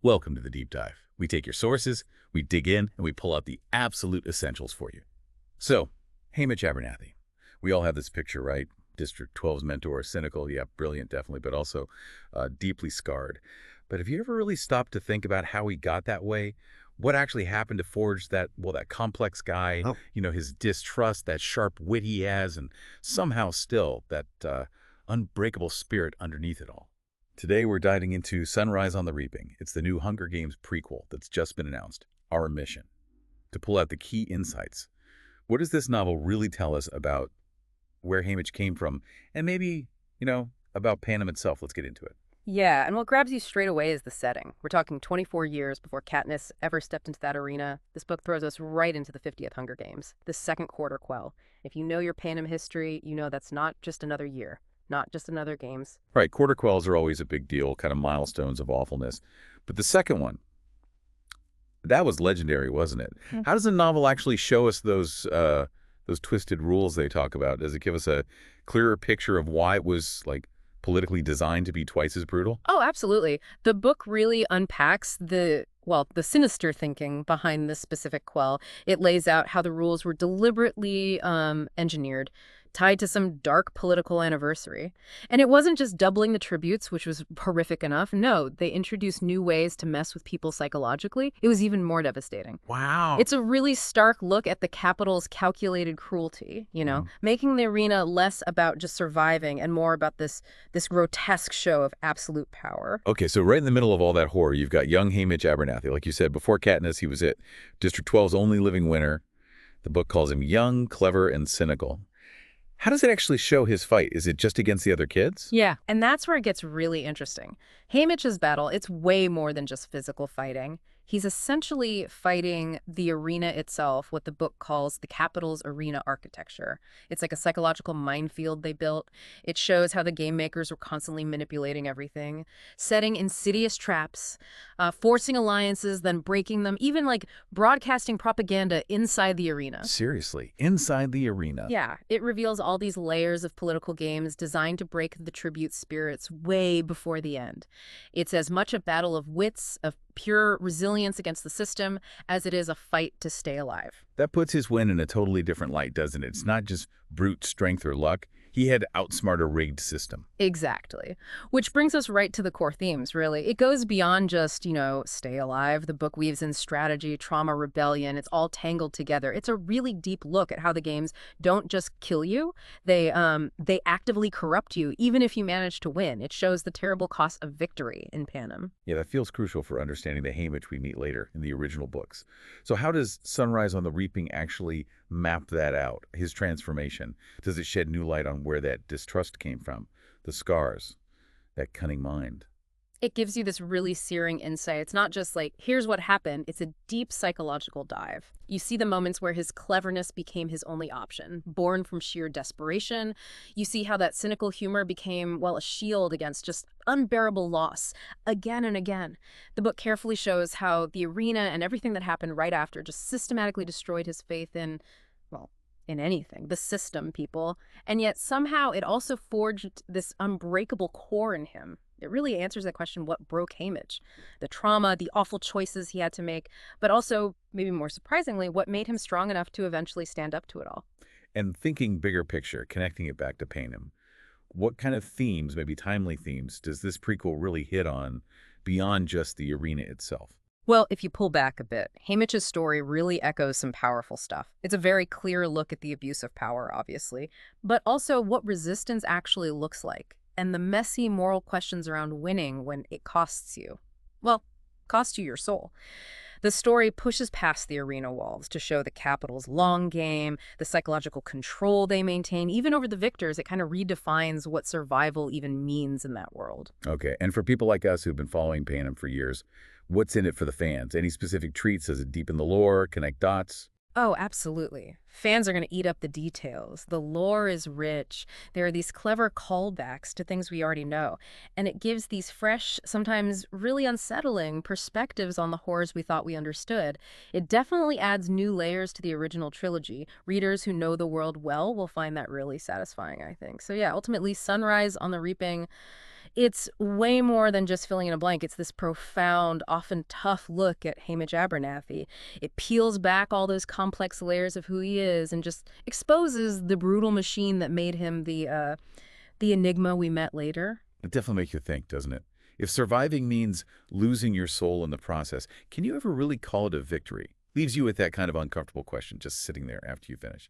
Welcome to the Deep Dive. We take your sources, we dig in, and we pull out the absolute essentials for you. So, Haymitch Abernathy. We all have this picture, right? District 12's mentor, cynical, yeah, brilliant, definitely, but also deeply scarred. But have you ever really stopped to think about how he got that way? What actually happened to forge that, well, that complex guy, Oh, his distrust, that sharp wit he has, and somehow still that unbreakable spirit underneath it all? Today we're diving into Sunrise on the Reaping. It's the new Hunger Games prequel that's just been announced. Our mission, to pull out the key insights. What does this novel really tell us about where Haymitch came from? And maybe, about Panem itself. Let's get into it. Yeah, and what grabs you straight away is the setting. We're talking 24 years before Katniss ever stepped into that arena. This book throws us right into the 50th Hunger Games, the second quarter quell. If you know your Panem history, you know that's not just another year, not just another games. Right, quarter quells are always a big deal, kind of milestones of awfulness. But the second one, that was legendary, wasn't it? Hmm. How does the novel actually show us those twisted rules they talk about? Does it give us a clearer picture of why it was, politically designed to be twice as brutal? Oh, absolutely. The book really unpacks the sinister thinking behind this specific quell. It lays out how the rules were deliberately engineered, tied to some dark political anniversary. And it wasn't just doubling the tributes, which was horrific enough. No, they introduced new ways to mess with people psychologically. It was even more devastating. Wow. It's a really stark look at the Capitol's calculated cruelty, making the arena less about just surviving and more about this grotesque show of absolute power. Okay, so right in the middle of all that horror, you've got young Haymitch Abernathy. Like you said, before Katniss, he was it. District 12's only living winner. The book calls him young, clever, and cynical. How does it actually show his fight? Is it just against the other kids? Yeah, and that's where it gets really interesting. Haymitch's battle, it's way more than just physical fighting. He's essentially fighting the arena itself, what the book calls the Capitol's arena architecture. It's like a psychological minefield they built. It shows how the game makers were constantly manipulating everything, setting insidious traps, forcing alliances, then breaking them, even like broadcasting propaganda inside the arena. Seriously, inside the arena. Yeah, it reveals all these layers of political games designed to break the tribute spirits way before the end. It's as much a battle of wits, of pure resilience against the system, as it is a fight to stay alive. That puts his win in a totally different light, doesn't it? It's not just brute strength or luck. He had to outsmart a rigged system. Exactly. Which brings us right to the core themes, really. It goes beyond just, stay alive. The book weaves in strategy, trauma, rebellion. It's all tangled together. It's a really deep look at how the games don't just kill you. They actively corrupt you, even if you manage to win. It shows the terrible cost of victory in Panem. Yeah, that feels crucial for understanding the Haymitch we meet later in the original books. So how does Sunrise on the Reaping actually map that out, his transformation? Does it shed new light on where that distrust came from, the scars, that cunning mind? It gives you this really searing insight. It's not just like, here's what happened. It's a deep psychological dive. You see the moments where his cleverness became his only option, born from sheer desperation. You see how that cynical humor became, well, a shield against just unbearable loss again and again. The book carefully shows how the arena and everything that happened right after just systematically destroyed his faith in, well, in anything, the system, people. And yet somehow it also forged this unbreakable core in him. It really answers that question, what broke Haymitch? The trauma, the awful choices he had to make, but also, maybe more surprisingly, what made him strong enough to eventually stand up to it all. And thinking bigger picture, connecting it back to Panem, what kind of themes, maybe timely themes, does this prequel really hit on beyond just the arena itself? Well, if you pull back a bit, Haymitch's story really echoes some powerful stuff. It's a very clear look at the abuse of power, obviously, but also what resistance actually looks like, and the messy moral questions around winning when it costs you. Well, costs you your soul. The story pushes past the arena walls to show the Capitol's long game, the psychological control they maintain. Even over the victors, it kind of redefines what survival even means in that world. Okay, and for people like us who've been following Panem for years, what's in it for the fans? Any specific treats? Does it deepen the lore, connect dots? Oh, absolutely. Fans are going to eat up the details. The lore is rich. There are these clever callbacks to things we already know. And it gives these fresh, sometimes really unsettling perspectives on the horrors we thought we understood. It definitely adds new layers to the original trilogy. Readers who know the world well will find that really satisfying, I think. So yeah, ultimately, Sunrise on the Reaping It's way more than just filling in a blank. It's this profound, often tough look at Haymitch Abernathy. It peels back all those complex layers of who he is and just exposes the brutal machine that made him the enigma we met later. It definitely makes you think, doesn't it? If surviving means losing your soul in the process, can you ever really call it a victory? Leaves you with that kind of uncomfortable question just sitting there after you finish.